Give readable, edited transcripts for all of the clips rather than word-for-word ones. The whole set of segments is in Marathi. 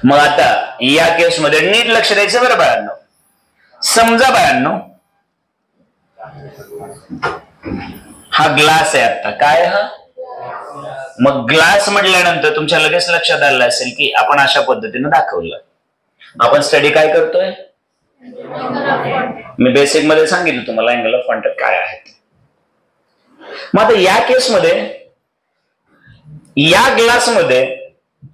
मग आता या केसमध्ये नीट लक्ष द्यायचं बरं बाळांनो. समजा बाळांनो हा ग्लास आहे. आता काय हा? मग ग्लास म्हटल्यानंतर तुमच्या लगेच लक्षात आलं असेल की आपण अशा पद्धतीने दाखवलं. आपण स्टडी काय करतोय? मी बेसिक मध्ये सांगितलं तुम्हाला अँगल ऑफ कॉन्टॅक्ट काय आहे. मग आता या केसमध्ये या ग्लासमध्ये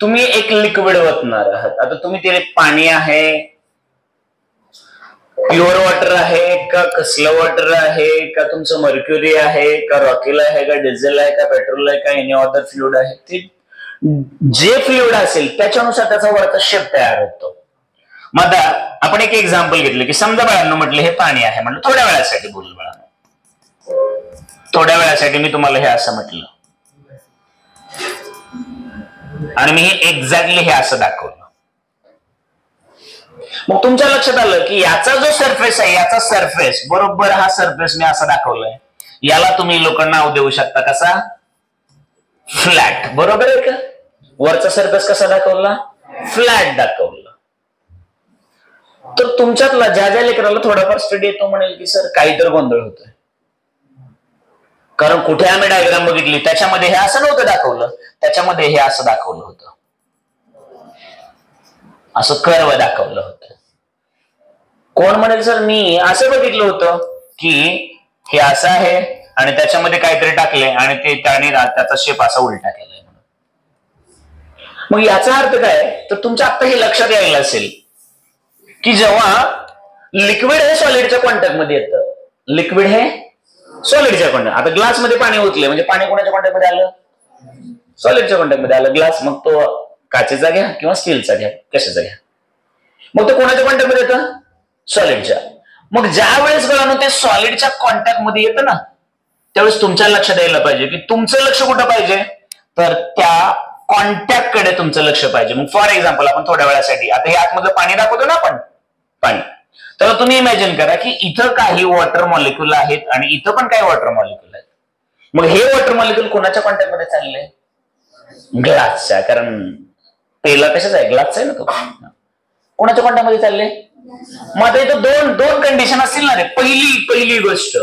तुम्ही एक लिक्विड ओतणार आहात. आता तुम्ही ते पाणी आहे, प्युअर वॉटर आहे का, कसलं वॉटर आहे का, तुमचं मर्क्युरी आहे का, रॉकेल आहे का, डिझेल आहे का, पेट्रोल आहे का, एनी अदर फ्लुइड आहे, ते जे फ्लुइड असेल त्याच्यानुसार त्याचा वरचा शेप तयार होतो. मग आता आपण एक एक्झाम्पल घेतलं की समजा बाळांनो म्हटलं हे पाणी आहे, म्हटलं थोड्या वेळासाठी बोल बाळांनो, थोड्या वेळासाठी मी तुम्हाला हे असं म्हटलं आणि मी एक्झॅक्टली हे असं दाखवलं. मग तुमच्या लक्षात आलं की याचा जो सरफेस आहे, याचा सरफेस बरोबर हा सरफेस मी असा दाखवलाय. याला तुम्ही लोक नाव देऊ शकता कसा? फ्लॅट. बरोबर आहे का? वरचा सरफेस कसा दाखवला? फ्लॅट दाखवला. तर तुमच्यातला ज्या ज्या लेकराला थोडाफार स्टडी येतो म्हणेल की सर काहीतरी गोंधळ होतोय, कारण कुठे आम्ही डायग्राम बघितली त्याच्यामध्ये हे असं नव्हतं दाखवलं, त्याच्यामध्ये हे असं दाखवलं होतं, असं कर्व दाखवलं होतं. कोण म्हणेल सर मी असं बघितलं होतं की हे असं आहे आणि त्याच्यामध्ये काहीतरी टाकले आणि ते त्याने त्याचा शेप असा उलटा केलाय. मग याचा अर्थ काय? तर तुमच्या आता हे लक्षात यायला असेल की जेव्हा लिक्विड हे सॉलिडच्या कॉन्टॅक्ट मध्ये येतं, लिक्विड हे सॉलिडच्या कॉन्टॅक्ट, आता ग्लास मध्ये पाणी ओतले म्हणजे पाणी कोणाच्या कॉन्टॅक्ट मध्ये आलं? सॉलिडच्या कॉन्टॅक्ट मध्ये आलं ग्लास. मग तो काचेचा घ्या किंवा स्टीलचा घ्या, कशाचा घ्या, मग तो कोणाच्या कॉन्टॅक्ट मध्ये येतं? सॉलिडच्या. मग ज्या वेळेस बघा ते सॉलिडच्या कॉन्टॅक्ट मध्ये येतं ना, त्यावेळेस तुमच्या लक्षात यायला पाहिजे की तुमचं लक्ष कुठं पाहिजे? तर त्या कॉन्टॅक्ट कडे तुमचं लक्ष पाहिजे. मग फॉर एक्झाम्पल आपण थोड्या वेळासाठी आता हे आतमधलं पाणी दाखवतो ना आपण, पाणी, तर तुम्ही इमॅजिन करा की इथं काही वॉटर मॉलिक्यूल आहेत आणि इथं पण काही वॉटर मॉलिक्यूल आहेत. मग हे वॉटर मॉलिक्यूल कोणाच्या कॉन्टॅक्ट मध्ये चालले? ग्लासच्या, कारण पेला कशाचा आहे? ग्लासचा आहे ना तो. कोणाच्या कॉन्टॅक्ट मध्ये चालले? मग आता इथं दोन कंडिशन असतील ना रे. पहिली गोष्ट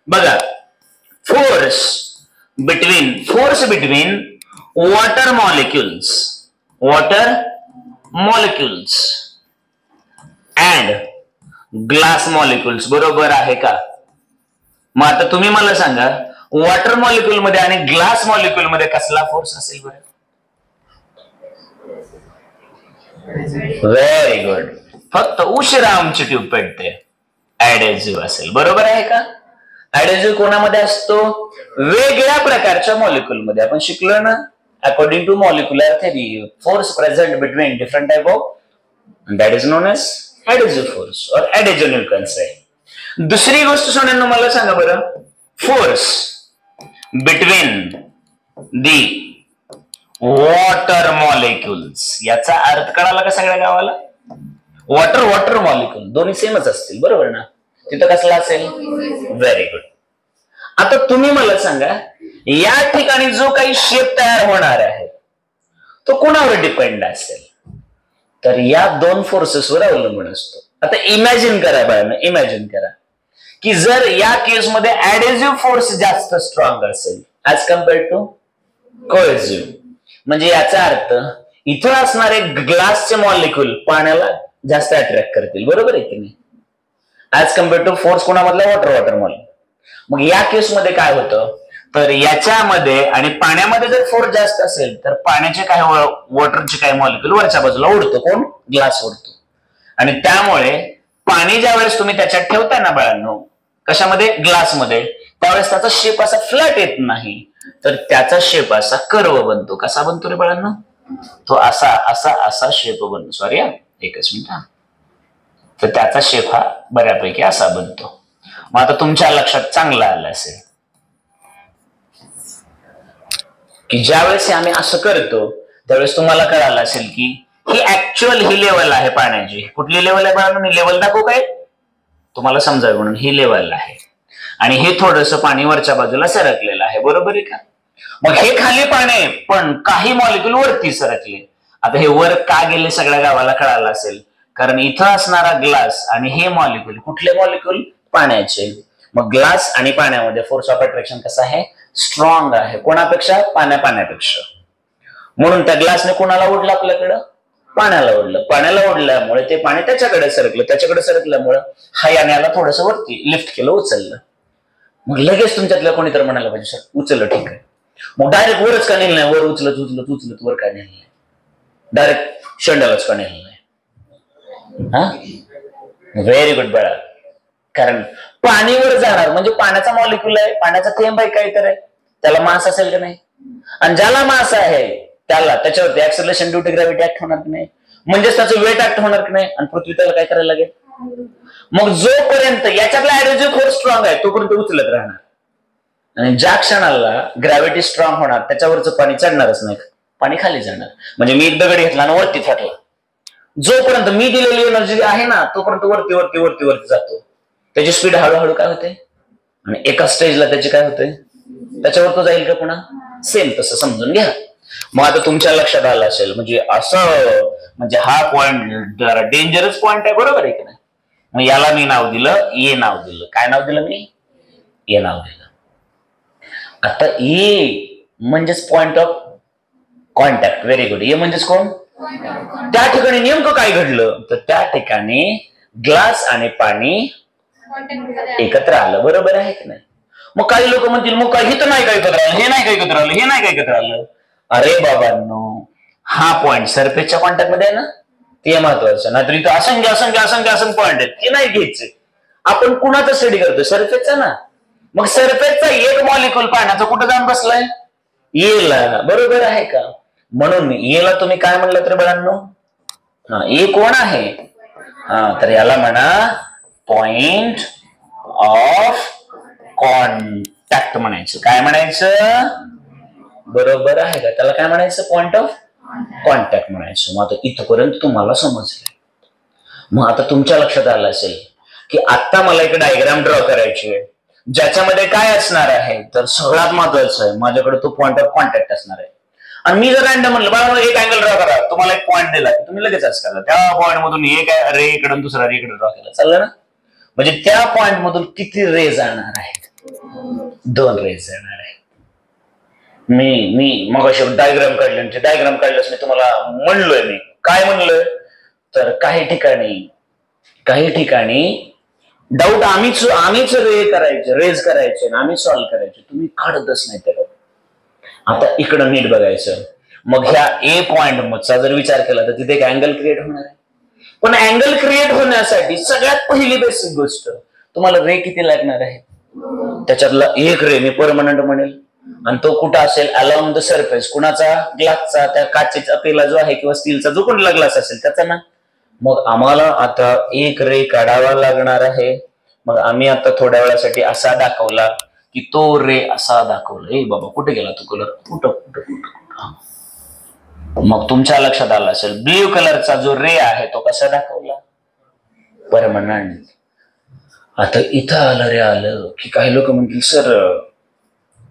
बघा, force between water molecules and glass molecules, बरोबर आहे का? मग आता तुम्ही मला सांगा वॉटर मॉलिक्युल मध्ये आणि ग्लास मॉलिक्युल मध्ये कसला फोर्स असेल बरं? Very good. फक्त उशिरा आमची ट्यूब पेटते, ऍडेझिव्ह असेल. बरोबर आहे का? ऍडेझिव्ह कोणामध्ये असतो? वेगळ्या प्रकारच्या मॉलिक्युल मध्ये. आपण शिकलो ना according to molecular theory, force present between different type of, that is known as adhesive force और ऍडेझिव्ह यू कैन से. दुसरी गोष्ट सोन्यांनो मला सांगा बरं, force between the water molecules, याचा अर्थ कळाला का सगळ्या गावाला? वॉटर मॉलिक्युल दोन्ही सेमच असतील, बरोबर ना? तिथं कसला असेल? Very good. आता तुम्ही मला सांगा या ठिकाणी जो काही शेप तयार होणार आहे तो कोणावर डिपेंड असेल? तर या दोन फोर्सेसवर अवलंबून असतो. आता इमॅजिन करा बाळांनो, इमॅजिन करा की जर या केसमध्ये ऍडेझिव्ह फोर्स जास्त स्ट्रॉंग असेल ऍज कम्पेअर टू कोएझिव्ह, म्हणजे याचा अर्थ इथं असणारे ग्लासचे मॉलिक्यूल पाण्याला जास्त अट्रॅक्ट करतील, बरोबर आहे की नाही? ऍज कम्पेअर टू फोर्स कोणामधला? Water molecule. मग या केसमध्ये काय होतं? तर याच्यामध्ये आणि पाण्यामध्ये जर फोर्स जास्त असेल तर पाण्याचे काय वॉटरचे काय मॉलिक्यूल वरच्या बाजूला उडतो, कोण? ग्लास उडतो. आणि त्यामुळे पाणी ज्या वेळेस तुम्ही त्याच्यात ठेवताय ना बाळांनो, कशामध्ये? ग्लासमध्ये, त्यावेळेस त्याचा शेप असा फ्लॅट येत नाही, तर त्याचा शेप असा कर्व बनतो. कसा बनतो रे बाळांनो? तो असा असा असा शेप बनतो. सॉरी एकच मिनिट. तर त्याचा शेप हा बऱ्यापैकी असा बनतो. मग आता तुमच्या लक्षात चांगलं आलं असेल की ज्यावेळेस आम्ही असं करतो त्यावेळेस तुम्हाला कळालं असेल की ही ऍक्च्युअल ही लेवल आहे पाण्याची. कुठली लेवल आहे बाळांनो? मी लेवल दाखवू काय तुम्हाला समजावं म्हणून? ही लेवल आहे आणि हे थोडंसं पाणी वरच्या बाजूला सरकलेलं आहे, बरोबर आहे का? मग हे खाली पाणी पण काही मॉलिक्यूल वरती सरकले. आता हे वर का गेले सगळ्या गावाला कळालं असेल, कारण इथं असणारा ग्लास आणि हे मॉलिक्यूल, कुठले मॉलिक्यूल? पाण्याचे. मग ग्लास आणि पाण्यामध्ये फोर्स ऑफ अट्रॅक्शन कसा आहे? स्ट्रॉंग आहे. कोणापेक्षा? पाण्यापेक्षा. म्हणून त्या ग्लासने कोणाला ओढलं आपल्याकडं? पाण्याला ओढलं. पाण्याला ओढल्यामुळे ते पाणी त्याच्याकडे सरकल्यामुळे हा याला थोडस वरती लिफ्ट केलं, उचललं. मग लगेच तुमच्यातल्या कोणीतरी म्हणायला पाहिजे सर उचललं, ठीक आहे. मग डायरेक्ट वरच का नेलं नाही? वर उचलत वर का नेलं नाही? डायरेक्ट शेंडालाच का नेलं नाही? हा, व्हेरी गुड बाळा. कारण पाणीवर जाणार म्हणजे पाण्याचा मॉलिक्यूल आहे, पाण्याचा थेंब आहे, काहीतरी आहे, त्याला मास असेल का नाही? आणि ज्याला मास आहे त्याला त्याच्यावरती acceleration due to gravity act होणार की नाही? म्हणजेच त्याचं वेट ऍक्ट होणार की नाही? आणि पृथ्वी त्याला काय करायला लागेल? मग जोपर्यंत याच्यातला ऍडव्हेन्चर फोर्स स्ट्रॉंग आहे तोपर्यंत उचलत राहणार. आणि ज्या क्षणाला ग्रॅव्हिटी स्ट्रॉंग होणार त्याच्यावरचं पाणी चढणारच नाही, पाणी खाली जाणार. म्हणजे मी एक दगड घेतला आणि वरती फेकला, जोपर्यंत मी दिलेली एनर्जी आहे ना तोपर्यंत वरती जातो. त्याची स्पीड हळूहळू काय होते आणि एका स्टेजला त्याची काय होते, त्याच्यावर तो जाईल का पुन्हा? सेम तसं समजून घ्या. मग आता तुमच्या लक्षात आलं असेल म्हणजे असं, म्हणजे हा पॉइंट जरा डेंजरस पॉइंट आहे, बरोबर आहे की नाही? मग याला मी नाव दिलं ए नाव दिलं. काय नाव दिलं मी? ए नाव दिलं. आता ए म्हणजेच point of contact. Very good. A म्हणजेच कोण? त्या ठिकाणी नेमकं काय घडलं तर त्या ठिकाणी ग्लास आणि पाणी एकत्र आलं, बरोबर आहे की नाही? मग काही लोक म्हणतील मग काही तर नाही काय एकत्र आलं, हे नाही काय एकत्र आलं, हे नाही काय एकत्र आलं. अरे बाबांनो, हा पॉइंट सरफेसच्या कॉन्टॅक्ट मध्ये आहे ना, ते महत्वाचं. नाहीतर इथं असंख्य पॉइंट आहेत, ते नाही घ्यायचे. आपण कुणाचा स्टडी करतोय? सरफेसचा ना. मग सरफेसचा एक मॉलिक्यूल पाण्याचा कुठं जाऊन बसलाय? येला, बरोबर आहे का? म्हणून येला तुम्ही काय म्हणलं तर बाळांनो, ए कोण आहे? तर याला म्हणा पॉइंट ऑफ कॉन्टॅक्ट म्हणायचं. काय म्हणायचं? बरोबर आहे का? त्याला काय म्हणायचं? पॉइंट ऑफ कॉन्टॅक्ट म्हणायचं. मग आता इथपर्यंत तुम्हाला समजलं. मग आता तुमच्या लक्षात आलं असेल की आता मला एक डायग्राम ड्रॉ करायची आहे, ज्याच्यामध्ये काय असणार आहे तर सगळ्यात महत्वाचं आहे माझ्याकडे तो पॉइंट ऑफ कॉन्टॅक्ट असणार आहे. आणि मी जर रॅन्डम म्हणलं बाळा एक अँगल ड्रॉ करा, तुम्हाला एक पॉइंट दिला तुम्ही लगेच असं करा, त्या पॉइंट मधून एक रे इकडे दुसरा रे इकडे ड्रॉ केला, चाललं ना? म्हणजे त्या पॉइंट मधून किती रे जाणार आहेत? 2 रे जाणार आहेत. मी मग अशी डायग्राम काढली, डायग्राम काढल्यास मी तुम्हाला म्हणलोय, मी काय म्हणलोय तर काही ठिकाणी डाऊट आम्हीच रेज करायचे आम्ही सॉल्व्ह करायचे, तुम्ही काढतच नाही ते डाऊट. आता इकडं नीट बघायचं. मग ह्या ए पॉइंट मधचा जर विचार केला तर तिथे एक अँगल क्रिएट होणार आहे. पण अँगल क्रिएट होण्यासाठी सगळ्यात पहिली बेसिक गोष्ट तुम्हाला रे किती लागणार आहे? त्याच्यातला एक रे मी परमनंट म्हणेल, आणि तो कुठं असेल? Along the surface. कुणाचा? ग्लासचा, त्या काचेचा पेला जो आहे किंवा स्टीलचा जो कोणता ग्लास असेल त्याचा ना. मग आम्हाला आता एक रे काढावा लागणार आहे. मग आम्ही आता थोड्या वेळासाठी असा दाखवला की तो रे असा दाखवला. ए बाबा कुठे गेला तो कलर? कुठं मग तुमच्या लक्षात आलं असेल ब्ल्यू कलरचा जो रे आहे तो कसा दाखवला? परमनंट. आता इथं आलं की काही लोक म्हणतील सर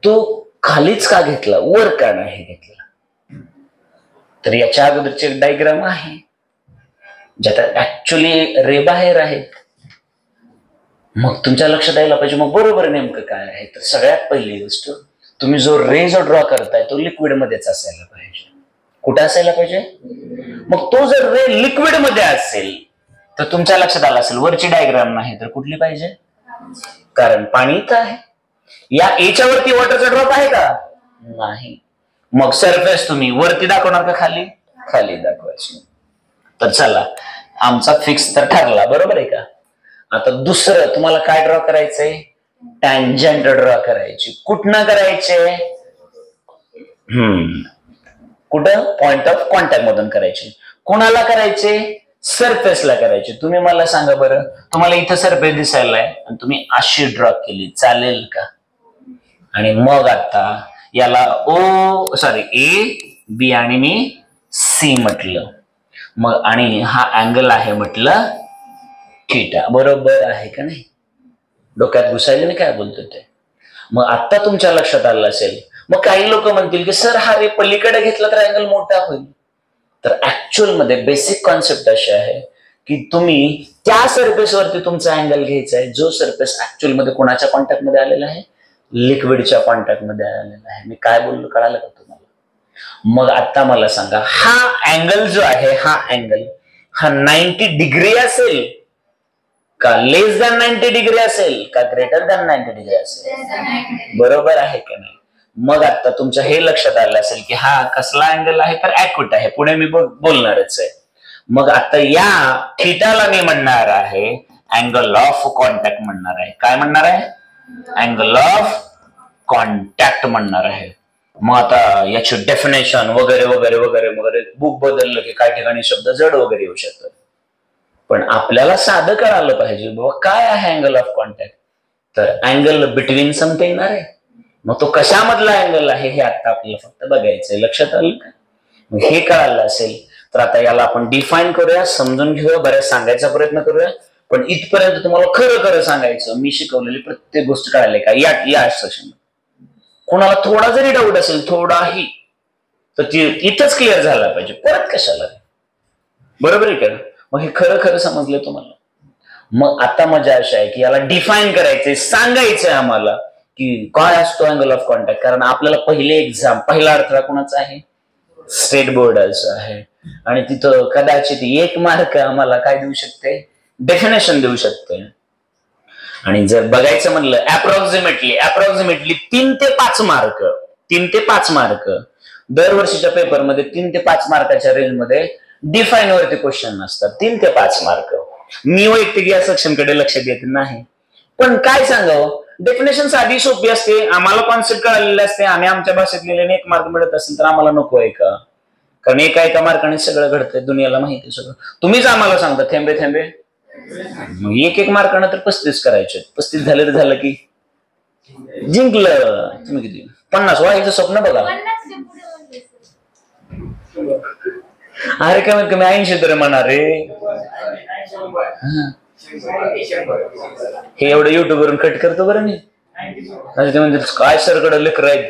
तो खालीच का घेतला, वर का नाही घेतला? तर याच्या अगोदरची एक डायग्राम आहे ज्यात ऍक्च्युअली रे बाहेर आहेत. मग तुमच्या लक्षात यायला पाहिजे मग बरोबर नेमकं काय आहे. तर सगळ्यात पहिली गोष्ट तुम्ही जो ड्रॉ करताय तो लिक्विड मध्येच असायला पाहिजे. कुठे असायला पाहिजे? मग तो जर रे लिक्विड मध्ये असेल तर तुमच्या लक्षात आलं असेल वरची डायग्राम नाही तर कुठली पाहिजे? कारण पाणी इथं आहे. या एच्या वरती वॉटरचा ड्रॉप आहे का? नाही. मग सरफेस तुम्ही वरती दाखवणार का खाली? खाली दाखवायचं. तर चला आमचा फिक्स तर ठरला, बरोबर आहे का? आता दुसरं तुम्हाला काय ड्रॉ करायचंय? टँजंट ड्रॉ करायची. कुठनं करायचे? कुठं? पॉइंट ऑफ कॉन्टॅक्ट मधून करायचे. कोणाला करायचे? सरफेसला करायचे. तुम्ही मला सांगा बरं, तुम्हाला इथं सरफेस दिसायला आहे आणि तुम्ही अशी ड्रॉ केली, चालेल का? आणि मग आता याला ए बी आणि मी सी म्हटलं. मग आणि हा अँगल आहे म्हटलं थीटा. बरोबर आहे का नाही? डोक्यात घुसायला मी काय बोलतो ते. मग आता तुमच्या लक्षात आलं असेल. मग काही लोक म्हणतील की सर हा रे पलीकडे घेतला तर अँगल मोठा होईल. तर ऍक्च्युअल मध्ये बेसिक कॉन्सेप्ट अशी आहे की तुम्ही त्या सरफेसवरती तुमचा अँगल घ्यायचा आहे जो सरफेस ऍक्च्युअल मध्ये कोणाच्या कॉन्टॅक्ट मध्ये आलेला आहे, लिक्विडच्या कॉन्टॅक्ट मध्ये आलेला आहे. मी काय बोललो कळालं का तुम्हाला? मग आता मला सांगा, हा अँगल जो आहे, हा अँगल हा 90 डिग्री असेल का लेस दॅन 90 डिग्री असेल का ग्रेटर दॅन 90 डिग्री असेल? बरोबर आहे का नाही? मग आता तुमच्या हे लक्षात आलं असेल की हा कसला अँगल आहे, तर ॲक्यूट आहे. पुढे मी बोलणारच आहे. मग आता या थीटाला मी म्हणणार आहे अँगल ऑफ कॉन्टॅक्ट म्हणणार आहे. काय म्हणणार आहे? अँगल ऑफ कॉन्टॅक्ट म्हणणार आहे. मग आता याची डेफिनेशन वगैरे वगैरे वगैरे वगैरे बुक बदललं की काही ठिकाणी शब्द जड वगैरे येऊ शकतात, पण आपल्याला साधं कळालं पाहिजे बाबा काय आहे अँगल ऑफ कॉन्टॅक्ट. तर अँगल बिटवीन समथिंग येणार आहे. मग तो कशामधला अँगल आहे हे आता आपल्याला फक्त बघायचंय. लक्षात आलं का? मग हे कळालं असेल तर आता याला आपण डिफाईन करूया, समजून घेऊया, बऱ्याच सांगायचा प्रयत्न करूया. पण इथपर्यंत तुम्हाला खरं खरं सांगायचं, मी शिकवलेली प्रत्येक गोष्ट कळाली का या सेशन. कोणाला थोडा जरी डाऊट असेल, थोडाही, तर ती इथंच क्लिअर झाला पाहिजे, परत कशाला. बरोबर आहे का? मग हे खरं खरं समजलं तुम्हाला. मग आता मजा अशी आहे की याला डिफाईन करायचंय, सांगायचंय आम्हाला की काय असतो अँगल ऑफ कॉन्टॅक्ट. कारण आपल्याला पहिला अडथळा कोणाचा आहे? स्टेट बोर्डाचा आहे. आणि तिथं कदाचित 1 मार्क आम्हाला काय देऊ शकते? डेफिनेशन देऊ शकते. आणि जर बघायचं म्हणलं अप्रॉक्सिमेटली 3 ते 5 मार्क दरवर्षीच्या पेपरमध्ये 3 ते 5 मार्काच्या रेंजमध्ये डिफाईन वरती क्वेश्चन असतात. 3 ते 5 मार्क. मी वैयक्तिक या सेक्शनकडे लक्ष देत नाही, पण काय सांगावं, डेफिनेशन साधी सोपी असते, आम्हाला कॉन्सेप्ट कळलेले असते, आम्ही आमच्या भाषेत लिहिलेले 1 मार्क मिळत असेल तर आम्हाला नको आहे का? कारण एका मार्काने सगळं घडतंय, दुनियाला माहिती सगळं. तुम्हीच आम्हाला सांगता थेंबे थेंबे. मग 1 मार्कानं तर 35 करायचे. 35 झाले तर झालं की जिंकलं. तुम्ही किती 50 व्हायचं स्वप्न बघा. अरे कमीत कमी 80 तर म्हणा रे. हे एवढं युट्यूब वरून कट करतो बरं मी. काय सरकडं लेकर आहेत,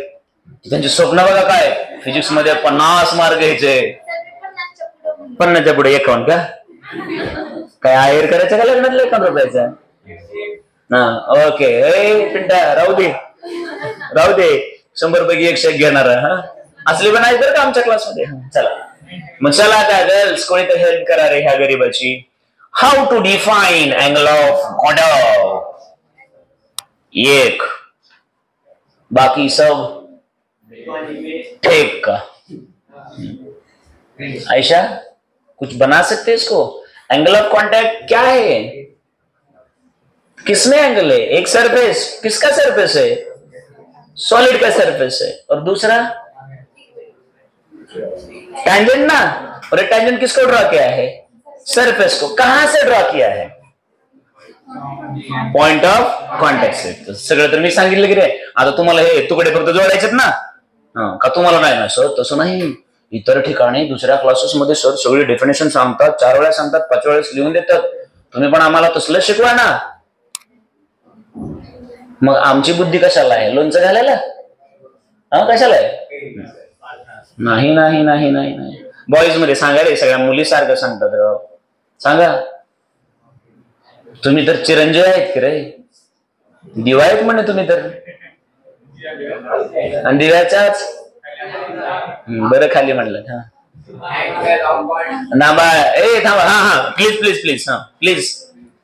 त्यांचे स्वप्न बघा काय, फिजिक्स मध्ये 50 मार्क घ्यायचे. 50च्या पुढे 51 का? काय आहेर करायचं का लग्नातलं 51 रुपयाचा? हा ओके. पिंटा राहू दे 100 पैकी 101 घेणार. हा असले पण आहे तर का आमच्या क्लासमध्ये. चला मग चला आता गर्ल्स कोणी तर हेल्प करा रे ह्या गरीबाची. How to define angle of contact. 1 बाकी सब ठीक का? आयशा कुछ बना सकते हैं इसको? एंगल ऑफ कांटेक्ट क्या है? किसमें एंगल है? एक सरफेस, किसका सरफेस है? सॉलिड का सरफेस है, और दूसरा टैंजेंट ना. और टैंजेंट किसको ड्रॉ किया है? सरफेस को. कहां से ड्रॉ किया है? पॉइंट ऑफ कॉन्टॅक्ट से. सगळं तर मी सांगितलं की रे, आता तुम्हाला हे तुकडे फक्त जोडायचेत ना. का तुम्हाला नाही ना सर? तसं नाही. इतर ठिकाणी दुसऱ्या क्लासेसमध्ये सर सगळी डेफिनेशन सांगतात, 4 वेळा सांगतात, 5 वेळेस लिहून देतात. तुम्ही पण आम्हाला तसलं शिकवा ना. मग आमची बुद्धी कशाला आहे? लोणचं घालायला? कशाला आहे? नाही नाही नाही नाही नाही. बॉईज मध्ये सांगा रे, सगळ्या मुली सारखं सांगतात राव. सांगा. तुम्ही तर चिरंजीव आहेत की रे, दिवा आहेत म्हणे तुम्ही तर. आणि दिव्याच्याच बरं खाली म्हणलं. थांबा प्लीज प्लीज प्लीज प्लीज.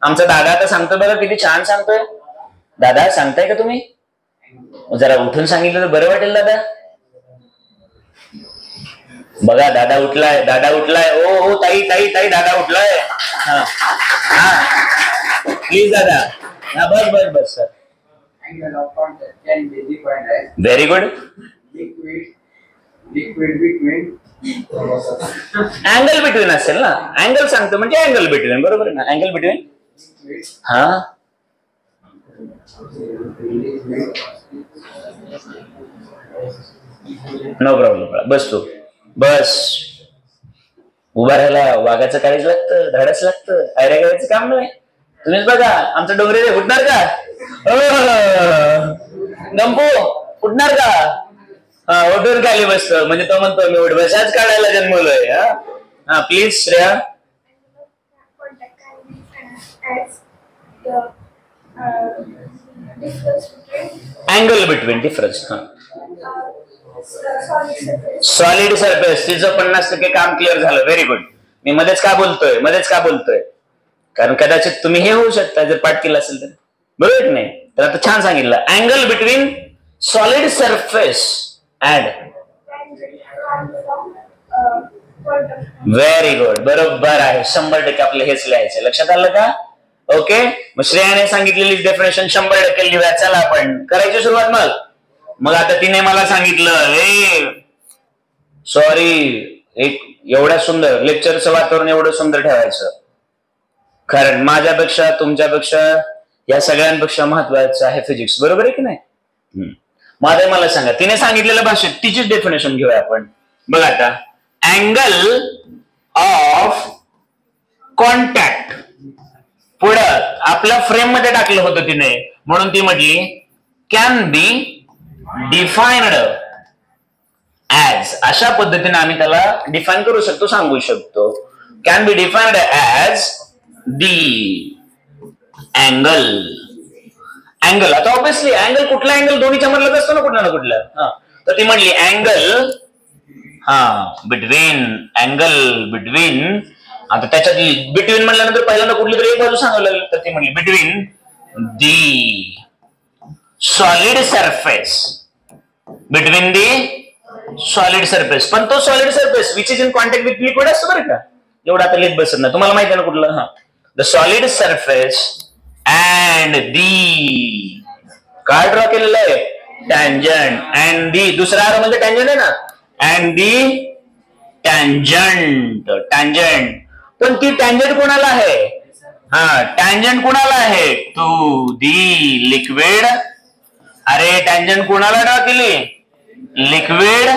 आमचा दादा आता सांगतो बघा, किती छान सांगतोय. दादा सांगताय का तुम्ही? जरा उठून सांगितलं तर बरं वाटेल दादा. बघा दादा उठलाय. ओ ताई दादा उठलाय. प्लीज दादा. बस sir. Very good. Angle between असेल ना. अँगल सांगतो म्हणजे अँगल बिटवीन. बरोबर आहे ना? Angle between. No problem. बस तू बस. उभा राहायला वाघाचं काळीच लागतं, धाडच लागतं. आयऱ्या करायचं काम नाही. तुम्हीच बघा आमचं डोंगरे उठणार का? गंपू उठणार का? उठून खाली बसतो म्हणजे तो म्हणतो मी उठ बसाच काढायला जन्मलोय. हा please Shreya. Angle between difference. Solid surface तिचं 50% काम क्लिअर झालं. Very good. मी मध्येच का बोलतोय कारण कदाचित तुम्ही हे होऊ शकता जर पाठ केलं असेल तर. बरोबर की नाही. तर आता छान सांगितलं. Angle between solid surface and. Very good. बरोबर आहे. 100% आपलं हेच लिहायचं. लक्षात आलं का. ओके. मग श्रेयाने सांगितलेली डेफिनेशन 100% लिहूया. चला आपण करायची सुरुवात. मग आता तिने मला सांगितलं सॉरी एक एवढ्या सुंदर लेक्चरचं वातावरण एवढं सुंदर ठेवायचं कारण माझ्यापेक्षा तुमच्यापेक्षा या सगळ्यांपेक्षा महत्वाचं आहे फिजिक्स. बरोबर आहे की नाही. माझं मला सांगा तिने सांगितलेल्या भाषेत तिचीच डेफिनेशन घेऊया आपण. बघा आता अँगल ऑफ कॉन्टॅक्ट पुढं आपल्या फ्रेम मध्ये टाकलं होतं तिने म्हणून ती म्हटली कॅन बी डिफाइन्ड ऍज. अशा पद्धतीने आम्ही त्याला डिफाईन करू शकतो सांगू शकतो. Can be defined as the angle. आता ऑब्विसली अँगल कुठला अँगल दोन्हीच्या मधलाच असतो ना कुठला ना कुठला. तर ती म्हणली अँगल बिटवीन. आता त्याच्यात बिटवीन म्हणल्यानंतर पहिल्यांदा कुठली तरी एक बाजू सांगायला लागली तर ती म्हणली बिटवीन दी सॉलिड सरफेस. पण तो solid surface which is in contact with liquid असतो बरं का. एवढा आता लिहित बसत नाही. तुम्हाला माहिती आहे ना कुठलं. The solid surface and the काय ड्रॉ केलेलं आहे टँजंट. अँड दी दुसरा आर म्हणजे टँजंट आहे ना. And the tangent. पण ती टँजंट कोणाला आहे. टँजंट कोणाला आहे टू दी लिक्विड. अरे टँजंट कोणाला ड्रॉ केली लिक्विड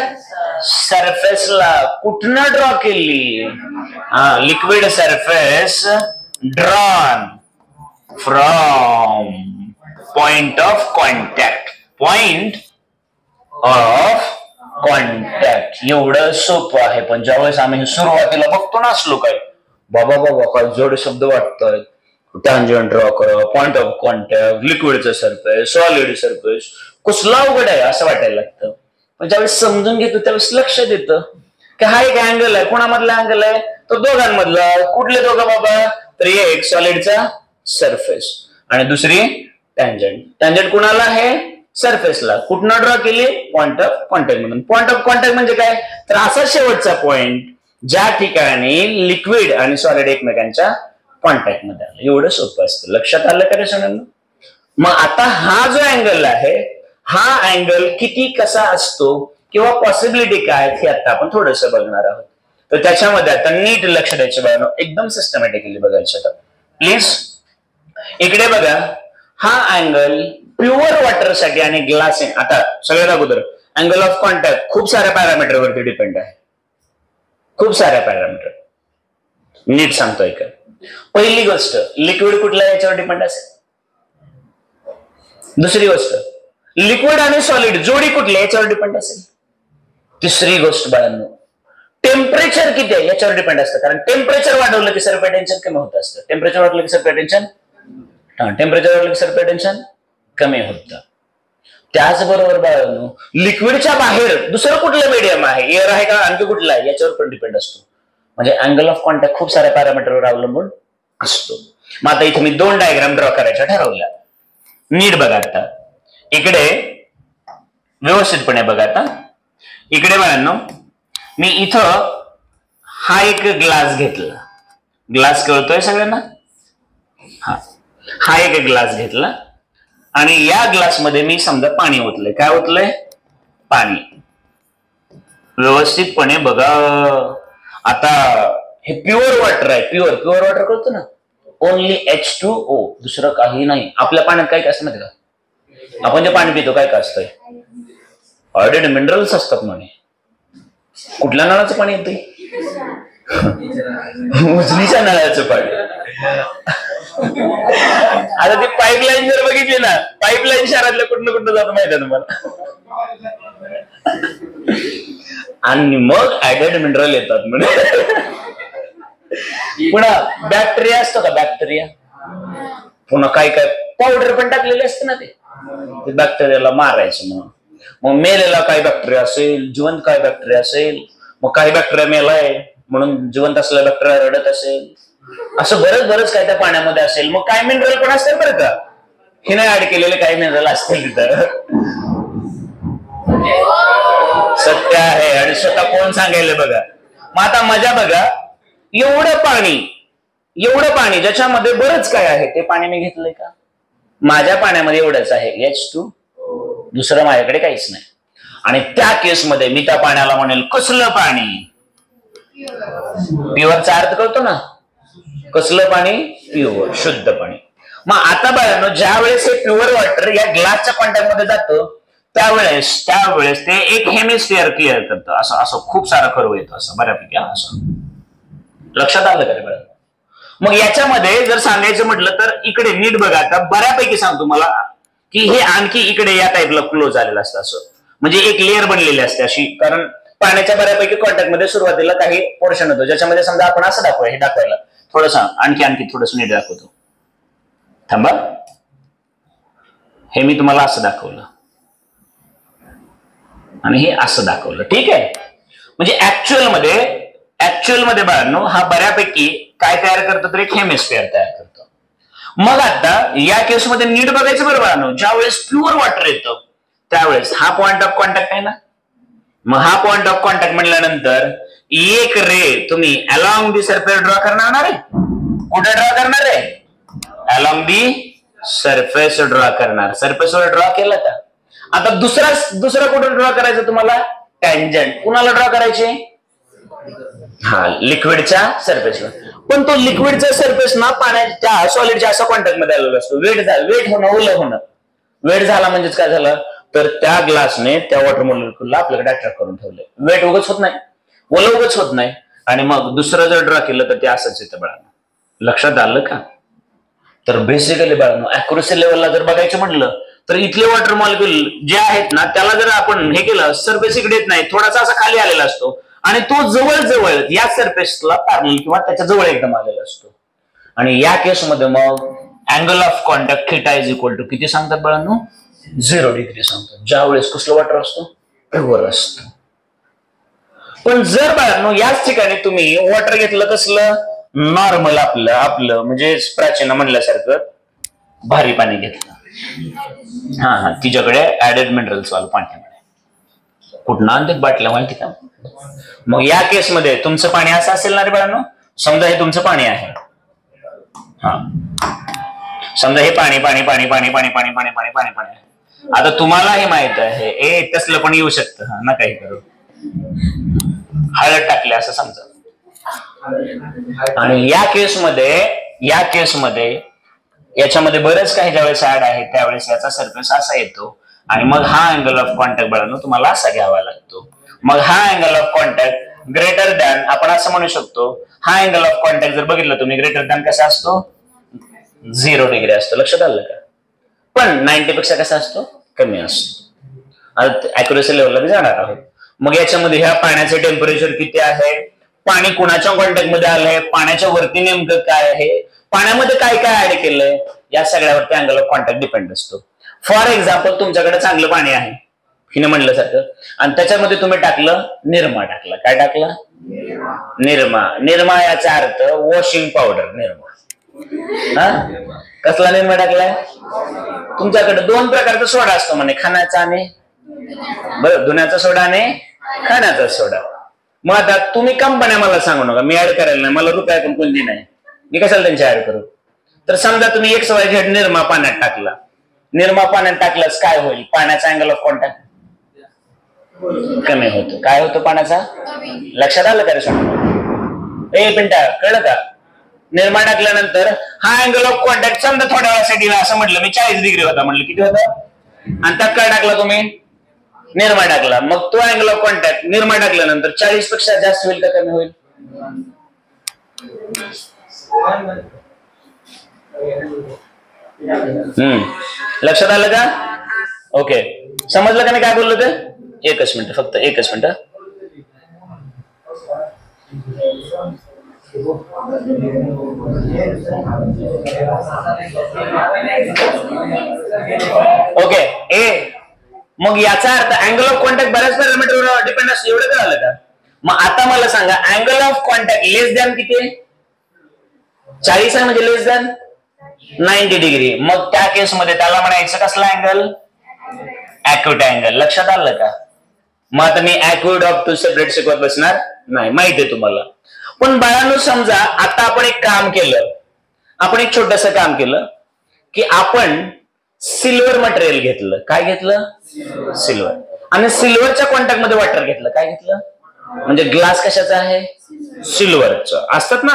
सरफेसला. कुठनं ड्रॉ केली. Liquid surface drawn from point of contact. एवढं सोपं आहे. पण ज्यावेळेस आम्ही सुरुवातीला बघतो ना असलो काय बाबा काय जोड शब्द वाटतोय. टँजंट ड्रॉ करा पॉइंट ऑफ कॉन्टॅक्ट लिक्विडचं सरफेस सॉलिड सरफेस कसला अवघड आहे असं वाटायला लागतं. पण ज्यावेळेस समजून घेतो त्यावेळेस लक्ष देतं की हा एक अँगल आहे. कोणामधला अँगल आहे तो दोघांमधला. कुठले दोघं बाबा तर एक सॉलिडचा सरफेस आणि दुसरी टँजंट. टँजंट कुणाला आहे सरफेसला. कुठनं ड्रॉ केली पॉइंट ऑफ कॉन्टॅक्ट म्हणून. पॉइंट ऑफ कॉन्टॅक्ट म्हणजे काय तर असा शेवटचा पॉइंट ज्या ठिकाणी लिक्विड आणि सॉलिड एकमेकांच्या कॉन्टॅक्ट मध्ये आलं. एवढं सोपं असतं. लक्षात आलं का रे सोन्यांनो. मग आता हा जो अँगल आहे हा अँगल किती कसा असतो किंवा पॉसिबिलिटी काय हे आता आपण थोडंसं बघणार आहोत. तर त्याच्यामध्ये आता नीट लक्ष द्यायचं बघा. एकदम सिस्टमॅटिकली बघायचं प्लीज. इकडे बघा हा अँगल प्युअर वॉटर साठी आणि ग्लास. आता सगळ्यात अगोदर अँगल ऑफ कॉन्टॅक्ट खूप साऱ्या पॅरामीटर वरती डिपेंड आहे. खूप साऱ्या पॅरामीटर. नीट सांगतोय का. पहिली गोष्ट लिक्विड कुठल्या याच्यावर डिपेंड असेल. दुसरी गोष्ट लिक्विड आणि सॉलिड जोडी कुठल्या याच्यावर डिपेंड असेल. तिसरी गोष्ट बाळांनो टेम्परेचर किती आहे याच्यावर डिपेंड असतं. कारण टेम्परेचर वाढवलं की सरफेस टेन्शन कमी होत असतं. टेम्परेचर वाढलं की सरफेस टेन्शन कमी होतं. त्याचबरोबर बाळांनो लिक्विडच्या बाहेर दुसरं कुठलं मीडियम आहे एअर आहे का आणखी कुठलं आहे याच्यावर पण डिपेंड असतो. म्हणजे अँगल ऑफ कॉन्टॅक्ट खूप साऱ्या पॅरामीटरवर अवलंबून असतो. मग आता इथे मी 2 डायग्राम ड्रॉ करायच्या ठरवल्या. नीट बघा. आता इकडे व्यवस्थितपणे बघा. आता इकडे बघा मी इथं हा एक ग्लास घेतला. ग्लास कळतोय सगळ्यांना. हा एक ग्लास घेतला आणि या ग्लासमध्ये मी समजा पाणी ओतलंय. काय ओतलंय पाणी. व्यवस्थितपणे बघा. आता हे प्युअर वॉटर आहे. प्युअर वॉटर कळतो ना. ओनली H2O दुसरं काही नाही. आपल्या पाण्यात काय असतं माहिती का आपण जे पाणी पितो काय असतंय ऑलरेडी मिनरल्स असतात म्हणे. कुठल्या नळाचं पाणी येतंय उजनीच्या नळाचं पाणी. आता ती पाईपलाईन जर बघितली ना पाईपलाईन शहरातल्या कुठं जातं माहिती आहे तुम्हाला. आणि मग ऍडेड मिनरल येतात म्हणजे पुन्हा बॅक्टेरिया असतो का बॅक्टेरिया, पुन्हा काय काय पावडर पण टाकलेले असते ना ते बॅक्टेरियाला मारायचं. मग मेलेला काय बॅक्टेरिया असेल, जिवंत काय बॅक्टेरिया असेल, मग काही बॅक्टेरिया मेलाय म्हणून जिवंत असलेला बॅक्टेरिया रडत असेल, असं बरंच काय त्या पाण्यामध्ये असेल. मग काय मिनरल पण असतील बरं का, हे नाही ऍड केलेले काही मिनरल असतील तिथं. सत्य आहे आणि स्वतः कोण सांगायला बघा. मग आता मजा बघा, एवढं पाणी ज्याच्यामध्ये बरंच काय आहे ते पाणी मी घेतलंय का? माझ्या पाण्यामध्ये एवढंच आहे H2, दुसरं माझ्याकडे काहीच नाही. आणि त्या केसमध्ये मी त्या पाण्याला म्हणेल कसलं पाणी, प्युअरचा अर्थ कळतो ना, कसलं पाणी, प्युअर, शुद्ध पाणी. मग आता बघा, ज्या वेळेस हे प्युअर वॉटर या ग्लासच्या कॉन्टॅक्ट मध्ये जातं त्यावेळेस ते एक हेमिस्फिअर क्लिअर करतं, असं खूप सारा कर्व येतो, असं बऱ्यापैकी असं. लक्षात आलं का रे बरं? मग याच्यामध्ये जर सांगायचं म्हटलं तर इकडे नीट बघा, आता बऱ्यापैकी सांगतो मला की हे आणखी इकडे या टाईपला क्लोज झालेलं असतं, असं म्हणजे एक लेअर बनलेली असते अशी. कारण पाण्याच्या बऱ्यापैकी कॉन्टॅक्ट मध्ये सुरुवातीला काही पोर्शन होतो ज्याच्यामध्ये समजा आपण असं दाखवूया, हे दाखवायला थोडस आणखी थोडस नीट दाखवतो. थांबा, हे मी तुम्हाला असं दाखवलं आणि हे असं दाखवलं, ठीक आहे. म्हणजे ऍक्च्युअल मध्ये बाळांनो हा बऱ्यापैकी काय तयार करतो तर एक हेमिस्फिअर तयार करतो. मग आता या केसमध्ये नीट बघायचं बरं बाळांनो, ज्या वेळेस प्युअर वॉटर येतं त्यावेळेस हा पॉइंट ऑफ कॉन्टॅक्ट आहे ना. मग हा पॉइंट ऑफ कॉन्टॅक्ट म्हटल्यानंतर एक रे तुम्ही अलॉंग दी सरफेस ड्रॉ करणार आहे. कुठे ड्रॉ करणार आहे? अलॉंग दी सरफेस ड्रॉ करणार. सरफेसवर ड्रॉ केला का? आता दुसरा कुठे ड्रॉ करायचा तुम्हाला? टँजंट. कुणाला ड्रॉ करायचे? हा, लिक्विडच्या सरफेसवर. पण तो लिक्विडचा सरफेस ना पाण्याच्या सॉलिडच्या असा कॉन्टॅक्ट मध्ये आलेला असतो. वेट होणं, ओलं होणं. वेट झाला म्हणजेच काय झालं तर त्या ग्लासने त्या वॉटर मॉलिक्यूलला आपल्याकडे अट्रॅक्ट करून ठेवले. वेट उगच होत नाही, ओलं उगच होत नाही. आणि मग दुसरं जर ड्रॉ केलं तर ते असंच येतं बाळांनो. लक्षात आलं का? तर बेसिकली बाळांनो अॅक्युरसी लेवलला जर बघायचं म्हटलं तर इथले वॉटर मॉलिक्यूल जे आहेत ना त्याला जर आपण हे केलं, सरफेस इकडे येत नाही, थोडासा असा खाली आलेला असतो आणि तो जवळ या सरफेसला पॅरलल किंवा त्याच्या जवळ एकदम आलेला असतो. आणि या केसमध्ये मग angle of contact theta is equal to किती सांगतात बाळांनो? 0 डिग्री सांगतात. ज्या वेळेस कसलं वॉटर असतो? प्युअर असतं. पण जर बाळांनो याच ठिकाणी तुम्ही वॉटर घेतलं कसलं? नॉर्मल आपलं म्हणजे प्राचीन म्हणल्यासारखं भारी पाणी घेतलं, हा तिच्याकडे ऍडेड मिनरल्स वालं पाणी कुठं आणतात बाटल्या माहिती का? मग या केसमध्ये तुमचं पाणी असं असेल ना रे बाळांनो. समजा हे तुमचं पाणी आहे, हा समजा हे पाणी आता तुम्हाला हे माहित आहे तसलं पण येऊ शकतं, हा ना काही करू हळद टाकले असं समजा. आणि या केसमध्ये याच्यामध्ये बरेच काही ज्यावेळेस ऍड आहे त्यावेळेस याचा सरफेस असा येतो आणि मग हा अँगल ऑफ कॉन्टॅक्ट बाळांनो तुम्हाला असा घ्यावा लागतो. मग हा angle of contact greater than आपण असं म्हणू शकतो. हा अँगल ऑफ कॉन्टॅक्ट जर बघितलं तुम्ही ग्रेटर दॅन कसा असतो? 0 डिग्री असतो. लक्षात आलं का? पण 90 पेक्षा कसा असतो? कमी असतो. आता अॅक्युरसी लेवलला जाणार आहोत. मग याच्यामध्ये ह्या पाण्याचं टेम्परेचर किती आहे, पाणी कुणाच्या कॉन्टॅक्ट मध्ये आलंय, पाण्याच्या वरती नेमकं काय आहे, पाण्यामध्ये काय काय ऍड केलंय, या सगळ्यावरती अँगल ऑफ कॉन्टॅक्ट डिपेंड असतो. फॉर एक्झाम्पल तुमच्याकडे चांगलं पाणी आहे हिने म्हणलं सारखं आणि त्याच्यामध्ये तुम्ही टाकलं निरमा टाकला. काय टाकलं? निरमा याचा अर्थ वॉशिंग पावडर. निरमा कसला निरमा टाकलाय? तुमच्याकडे 2 प्रकारचा सोडा असतो म्हणे, खाण्याचा आणि बरं धुण्याचा सोडा आणि खाण्याचा सोडा. मग आता तुम्ही कंपन्या मला सांगू नका, मी ऍड करायला नाही, मला रुपया पण कोणती नाही, मी कशाला त्यांची ऍड करू. तर समजा तुम्ही XYZ निरमा पाण्यात टाकला. निरमा पाण्यात टाकल्यास काय होईल? पाण्याचा अँगल ऑफ कॉन्टॅक्ट कमी होतो. काय होतो पाण्याचा? लक्षात आलं का रे सांगा? पिंटा कळलं का? निरमा टाकल्यानंतर हा अँगल ऑफ कॉन्टॅक्ट समजा थोड्या वेळासाठी असं म्हटलं मी 40 डिग्री होता, म्हटलं किती होता? आणि त्यात काय टाकला तुम्ही? निरमा टाकला. मग तो अँगल ऑफ कॉन्टॅक्ट निरमा टाकल्यानंतर 40 पेक्षा जास्त होईल का कमी होईल? लक्षात आलं का? ओके, समजलं का नाही काय बोललो ते? एकच मिनिट, फक्त एकच मिनिट. ओके ए, मग याचा अर्थ अँगल ऑफ कॉन्टॅक्ट बऱ्याच पॅरामीटरवर डिपेंड असतो, एवढं कळालं का? मग आता मला सांगा angle of contact less than किती आहे? 40 आहे, म्हणजे लेस दॅन 90 डिग्री. मग त्या केसमध्ये त्याला म्हणायचं कसला अँगल? Acute angle. लक्षात आलं का? मग आता मी ॲक्यूट ऑफ टू सेपरेट शिकवत बसणार नाही, माहिती आहे तुम्हाला. पण बाळांनो समजा आता आपण एक काम केलं, आपण एक छोटस काम केलं की आपण सिल्वर मटेरियल घेतलं. काय घेतलं? सिल्वर. आणि सिल्वरच्या कॉन्टॅक्ट मध्ये वॉटर घेतलं. काय घेतलं? म्हणजे ग्लास कशाचा आहे? सिल्वरचं. असतात ना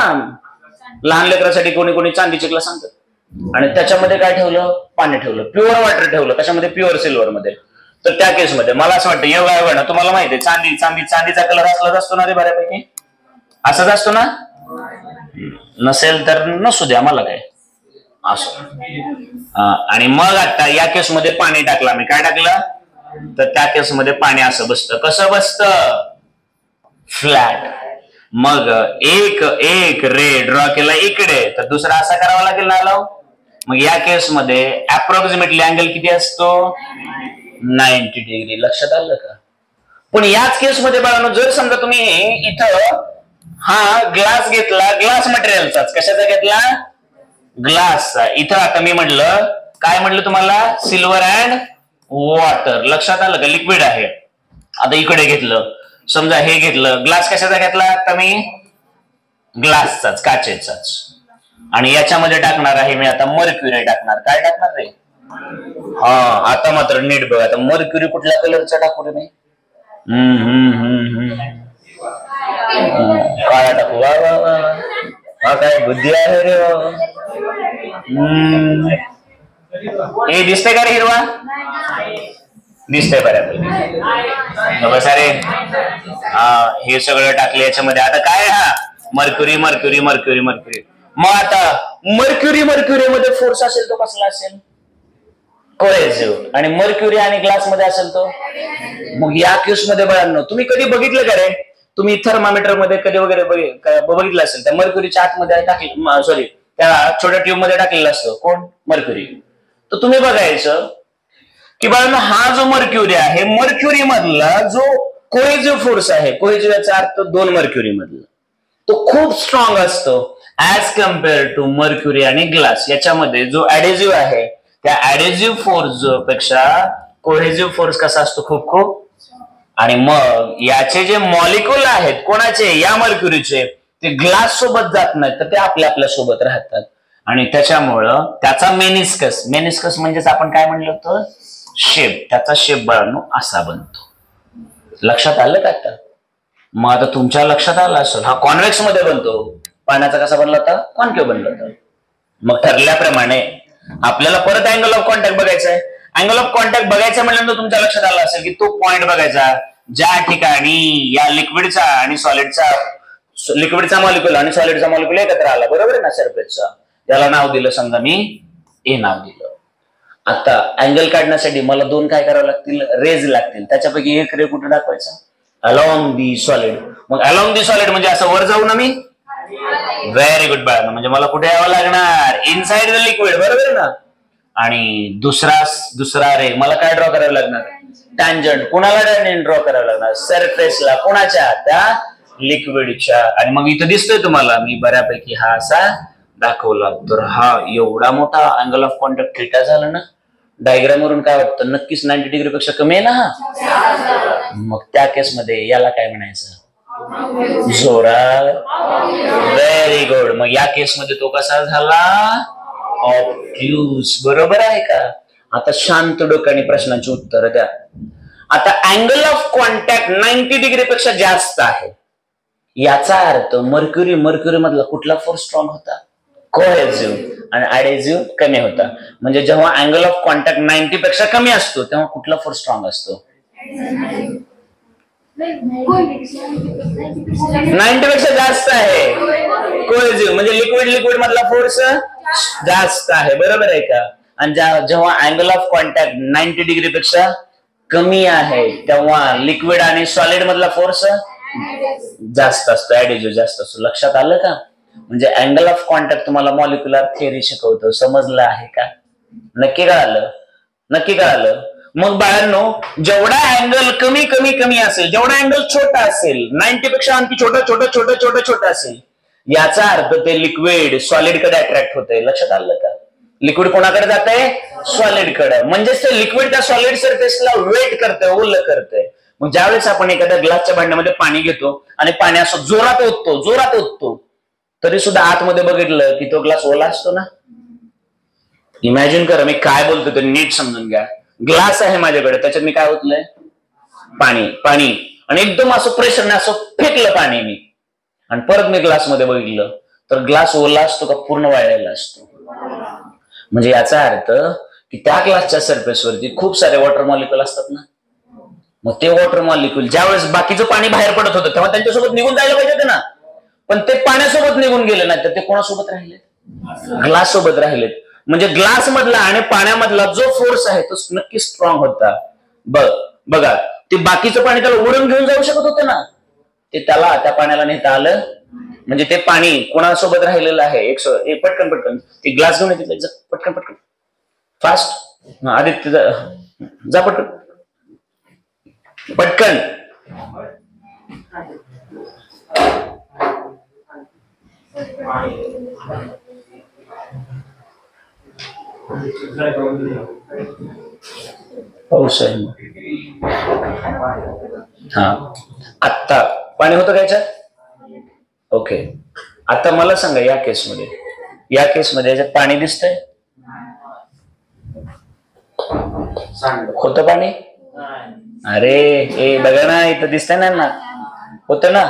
लहान लेकरांसाठी कोणी कोणी चांदीचे ग्लास आणतात, आणि त्याच्यामध्ये काय ठेवलं? पाणी ठेवलं, प्युअर वॉटर ठेवलं. कशामध्ये? प्युअर सिल्वर मध्ये. तर त्या केसमध्ये मला असं वाटतं एवढं तुम्हाला माहिती आहे चांदीचा कलर असलाच असतो ना रे बऱ्यापैकी, असाच असतो ना? नसेल तर नसू द्या, मला काय असो. आणि मग आता या केसमध्ये पाणी टाकलं मी. काय टाकलं? तर त्या केसमध्ये पाणी असं बसतं. कसं बसतं? फ्लॅट. मग एक रे ड्रॉ केला इकडे, तर दुसरा असा करावा लागेल ना लाव. मग या केसमध्ये अप्रॉक्सिमेटली अँगल किती असतो? 90 डिग्री. लक्षात आलं का? पण याच केसमध्ये बाळांनो जर समजा तुम्ही इथं हा ग्लास घेतला, ग्लास मटेरियलचाच. कशाचा घेतला? ग्लासचा. इथं आता मी म्हटलं, काय म्हटलं तुम्हाला? Silver and water. लक्षात आलं का? लिक्विड आहे. आता इकडे घेतलं, समजा हे घेतलं, ग्लास कशाचा घेतला? आता मी ग्लासचाच, काचेचाच. आणि याच्यामध्ये टाकणार आहे मी आता मर्क्युरी टाकणार. काय टाकणार रे? हा, आता मात्र नीट बघ. आता मर्क्युरी कुठल्या कलरचा टाकू रे मी? काळा टाकू. वा वा वा, हा काय बुद्धी आहे रे. हे दिसतंय का रे हिरवा? दिसतंय बऱ्यापैकी. बस अरे हे सगळं टाकलं याच्यामध्ये. आता काय? हा मर्क्युरी मर्क्युरी मर्क्युरी मर्क्युरी. मग आता मर्क्युरी मध्ये फोर्स असेल तो कसला असेल? कोहेसिव्ह. आणि मर्क्युरी आणि ग्लास मध्ये असेल तो. मग या केसमध्ये बाळांनो तुम्ही कधी बघितलं का रे? तुम्ही थर्मामीटर मध्ये कधी वगैरे बघितलं असेल, त्या मर्क्युरीच्या आतमध्ये टाकलं, सॉरी त्या छोट्या ट्यूब मध्ये टाकलेलं असतं. कोण? मर्क्युरी. तर तुम्ही बघायचं की बाळांनो हा जो मर्क्युरी आहे, मर्क्युरी मधला जो कोहेसिव्ह फोर्स आहे, कोहेसिव्ह याचा अर्थ दोन मर्क्युरी मधला, तो खूप स्ट्रॉंग असतो ऍज कम्पेअर टू मर्क्युरी आणि ग्लास. याच्यामध्ये जो ऍडेसिव्ह आहे त्या ऍडेसिव्ह फोर्स पेक्षा कोहेसिव्ह फोर्स कसा असतो? खूप खूप. आणि मग याचे जे मॉलिक्युल आहेत, कोणाचे? या मर्क्युरीचे, ते ग्लास सोबत जात नाहीत, तर ते आपल्या सोबत राहतात. आणि त्याच्यामुळं त्याचा मेनिस्कस म्हणजेच आपण काय म्हणलं होतं? शेप. त्याचा शेप बाळांनो असा बनतो. लक्षात आलं का आता? मग आता तुमच्या लक्षात आलं असेल हा कॉन्व्हेक्स मध्ये बनतो. पाण्याचा कसा बनला होता? कॉन्केव्ह बनला होता. मग ठरल्याप्रमाणे आपल्याला परत अँगल ऑफ कॉन्टॅक्ट बघायचा आहे. अँगल ऑफ कॉन्टॅक्ट बघायचं म्हणल्यानंतर तुमच्या लक्षात आलं असेल की तो पॉइंट बघायचा ज्या ठिकाणी या लिक्विडचा आणि सॉलिडचा, लिक्विडचा मॉलिक्युल आणि सॉलिडचा मॉलिक्युल एकत्र आला. बरोबर आहे ना? सरफेसचा. त्याला नाव दिलं, समजा मी ए नाव दिलं. आता अँगल काढण्यासाठी मला दोन काय करावं लागतील? रेज लागतील. त्याच्यापैकी एक रे कुठे दाखवायचा? Along the solid. मग अलॉंग दी सॉलिड म्हणजे असं वर जाऊ ना मी? व्हेरी गुड बाळा. म्हणजे मला कुठे यावं लागणार? Inside the liquid. बरोबर आहे ना? आणि दुसरा रे मला काय ड्रॉ करावं लागणार? टँजंट. कुणाला टँजंट ड्रॉ करावं लागणार? सरफेसला. कोणाच्या? त्या लिक्विडच्या. आणि मग इथं दिसतोय तुम्हाला मी बऱ्यापैकी हा असा दाखवला. तर हा एवढा मोठा अँगल ऑफ कॉन्टॅक्ट थीटा झाला ना. डायग्राम वरून काय वाटतं? नक्कीच 90 डिग्री पेक्षा कमी आहे ना हा. मग त्या केसमध्ये याला काय म्हणायचं? जोरात. Very good. मग या केसमध्ये तो कसा झाला? ऑब्ट्यूज. बरोबर आहे का? आता शांत डोक्याने प्रश्नांची उत्तर द्या. आता अँगल ऑफ कॉन्टॅक्ट 90 डिग्री पेक्षा जास्त आहे, याचा अर्थ मर्क्युरी मधला कुठला फोर्स स्ट्रॉंग होता? कोहेसिव्ह. आणि ऍडेसिव्ह कमी होता. म्हणजे जेव्हा अँगल ऑफ कॉन्टॅक्ट 90 पेक्षा कमी असतो तेव्हा कुठला फोर्स स्ट्रॉंग असतो? 90 पेक्षा जास्त आहे कोहेसिव्ह. म्हणजे लिक्विड मधला फोर्स जास्त आहे. बरोबर आहे का? आणि जेव्हा अँगल ऑफ कॉन्टॅक्ट 90 डिग्री पेक्षा कमी आहे तेव्हा लिक्विड आणि सॉलिड मधला फोर्स जास्त असतो, ऍडेसिव्ह जास्त असतो. लक्षात आलं का? म्हणजे अँगल ऑफ कॉन्टॅक्ट तुम्हाला मॉलिक्युलर थिअरी शिकवतो. समजलं आहे का? नक्की कळालं? नक्की कळालं? मग बाळांनो, जेवढा अँगल कमी कमी कमी असेल, जेवढा अँगल छोटा असेल, 90 पेक्षा आणखी छोटा छोटा छोटा छोटा छोटा असेल, याचा अर्थ ते लिक्विड सॉलिड कडे अट्रॅक्ट होतंय. लक्षात आलं का? लिक्विड कोणाकडे जात आहे? सॉलिड कडे. म्हणजेच ते लिक्विड त्या सॉलिड सरफेसला वेट करतंय, ओलं करतंय. मग ज्यावेळेस आपण एखाद्या ग्लासच्या भांड्यामध्ये पाणी घेतो आणि पाणी असं जोरात ओततो, तरी सुद्धा आतमध्ये बघितलं की तो ग्लास ओला असतो ना. इमॅजिन करा, मी काय बोलतो ते नीट समजून घ्या. ग्लास आहे माझ्याकडे, त्याच्यात मी काय ओतलंय? पाणी. आणि एकदम असं प्रेशरने असं फेकलं पाणी मी, आणि परत मी ग्लास मध्ये बघितलं तर ग्लास ओला असतो का पूर्ण वाळलेला असतो? म्हणजे याचा अर्थ की त्या ग्लासच्या सरफेसवरती खूप सारे वॉटर मॉलिक्युल असतात ना. मग ते वॉटर मॉलिक्युल ज्यावेळेस बाकीचं पाणी बाहेर पडत होतं तेव्हा त्यांच्यासोबत निघून जायला पाहिजे होते ना, पण ते पाण्यासोबत निघून गेले नाही, तर ते कोणासोबत राहिले? ग्लास सोबत राहिलेत. म्हणजे ग्लास मधला आणि पाण्यामधला जो फोर्स आहे तो नक्की स्ट्रॉंग होता. बघा, ते बाकीचं पाणी त्याला ओढून घेऊन जाऊ शकत होतं ना, ते त्याला त्या पाण्याला नेता आलं. म्हणजे ते पाणी कोणासोबत राहिलेलं आहे? पटकन ते ग्लास घेऊन येते, पटकन फास्ट. आदित्य जा पटकन. पाऊस आहे. हा, आत्ता पाणी होतं का याच्यात? ओके. आता मला सांगा, या केसमध्ये याच्यात पाणी दिसतंय? होतं पाणी? अरे बघा ना, इथं दिसतंय ना. होतं ना?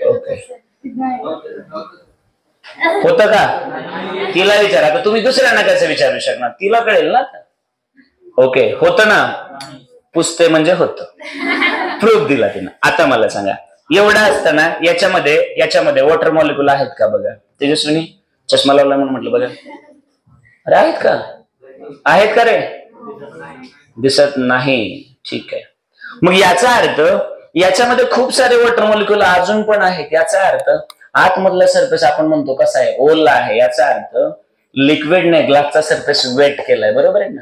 ओके. होतं का? तिला विचारा. आता तुम्ही दुसऱ्यांना कसं विचारू शकणार? तिला कळेल ना. ओके, होतं ना. पुसते म्हणजे होतं. प्रूफ दिला तिनं. आता मला सांगा, एवढं असताना याच्यामध्ये वॉटर मॉलिक्युल आहेत का? बघा, तेजस्विनी चष्मा लावला म्हणून म्हटलं. बघा, अरे आहेत का रे? दिसत नाही. ठीक आहे. मग याचा अर्थ याच्यामध्ये खूप सारे वॉटर मॉलिक्युल अजून पण आहेत. याचा अर्थ आतमधला सरफेस आपण म्हणतो कसा आहे? ओला आहे. याचा अर्थ लिक्विडने ग्लासचा सरफेस वेट केलाय. बरोबर आहे ना?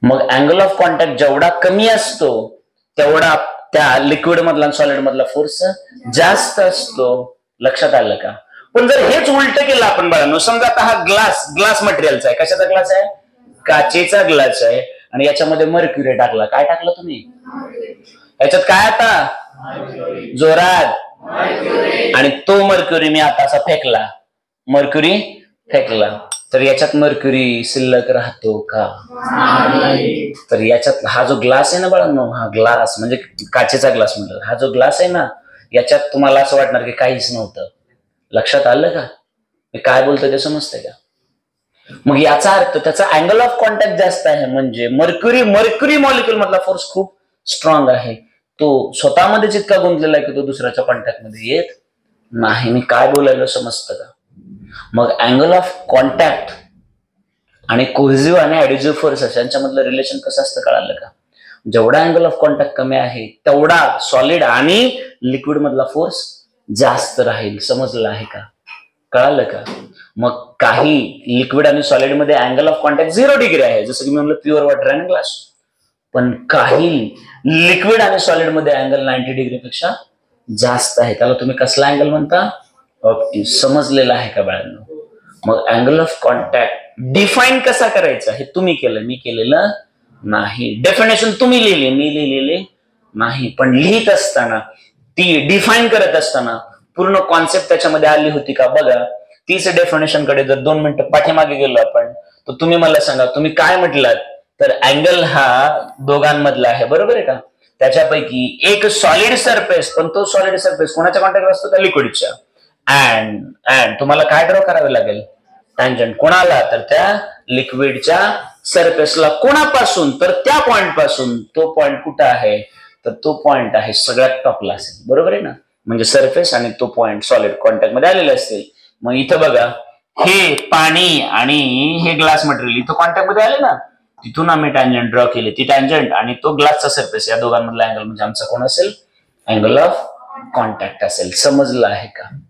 मग अँगल ऑफ कॉन्टॅक्ट जेवढा कमी असतो तेवढा त्या लिक्विड मधला सॉलिड मधला फोर्स जास्त असतो. लक्षात आलं का? पण जर हेच उलट केलं आपण बाळांनो, समजा आता हा ग्लास मटेरियलचा आहे. कशाचा ग्लास आहे? काचेचा ग्लास आहे. आणि याच्यामध्ये मर्क्युरी टाकला. काय टाकलं तुम्ही? याच्यात काय? आता जोरात. आणि तो मर्क्युरी मी आता असा फेकला. तर याच्यात मर्क्युरी शिल्लक राहतो का? तर याच्यात हा जो ग्लास आहे ना बाळांनो, हा ग्लास म्हणजे काचेचा ग्लास म्हणतात. हा जो ग्लास आहे ना, याच्यात तुम्हाला असं वाटणार की काहीच नव्हतं. लक्षात आलं का? मी काय बोलतोय ते समजतंय का? मग याचा अर्थ त्याचा अँगल ऑफ कॉन्टॅक्ट जास्त आहे. म्हणजे मर्क्युरी मॉलिक्युल मधला फोर्स खूप स्ट्रॉंग आहे. तो स्वतःमध्येच इतका गुंतलेला आहे की तो दुसऱ्याच्या कॉन्टॅक्ट मध्ये येत नाही. मी काय बोलायला समजतं का? मग अँगल ऑफ कॉन्टॅक्ट आणि कोहेसिव्ह आणि ऍडिजिव्ह फोर्सेस यांच्यामधलं रिलेशन कसं असतं कळालं का? जेवढा अँगल ऑफ कॉन्टॅक्ट कमी आहे तेवढा सॉलिड आणि लिक्विड मधला फोर्स जास्त राहील. समजलं आहे का? कळालं का? मग काही लिक्विड आणि सॉलिड मध्ये अँगल ऑफ कॉन्टॅक्ट 0 डिग्री आहे, जसं की मी म्हणलं प्युअर वॉटर आणि ग्लास. पण काही लिक्विड आणि सॉलिड मध्ये अँगल 90 डिग्री पेक्षा जास्त आहे. त्याला तुम्ही कसला अँगल म्हणता? समजलेलं आहे का बाळांनो? मग अँगल ऑफ कॉन्टॅक्ट डिफाईन कसा करायचा हे तुम्ही केलं, मी केलेलं नाही. डेफिनेशन तुम्ही लिहिली, मी लिहिलेले नाही. पण लिहित असताना, ती डिफाईन करत असताना पूर्ण कॉन्सेप्ट त्याच्यामध्ये आली होती का? बघा, तीच डेफिनेशन कडे जर 2 मिनिटं पाठीमागे गेलो आपण, तर तुम्ही मला सांगा, तुम्ही काय म्हटलात? तर अँगल हा दोघांमधला आहे. बरोबर आहे का? त्याच्यापैकी एक सॉलिड सरफेस, पण तो सॉलिड सरफेस कोणाच्या कॉन्टॅक्ट असतो? त्या लिक्विडच्या. अँड तुम्हाला काय ड्रॉ करावे लागेल? टँजंट. कोणाला? तर त्या लिक्विडच्या सरफेसला. कोणापासून? तर त्या पॉइंट पासून. तो पॉइंट कुठं आहे? तर तो पॉइंट आहे सगळ्यात टॉपला असेल. बरोबर आहे ना? म्हणजे सरफेस आणि तो पॉइंट सॉलिड कॉन्टॅक्ट मध्ये आलेले असतील. मग इथं बघा, हे पाणी आणि हे ग्लास मटेरियल इथं कॉन्टॅक्ट मध्ये आले ना, तिथून आम्ही टँजंट ड्रॉ केली. ती टँजंट आणि तो ग्लासचा सरफेस, या दोघांमधला अँगल म्हणजे आमचा कोण असेल? अँगल ऑफ कॉन्टॅक्ट असेल. समजलं आहे का?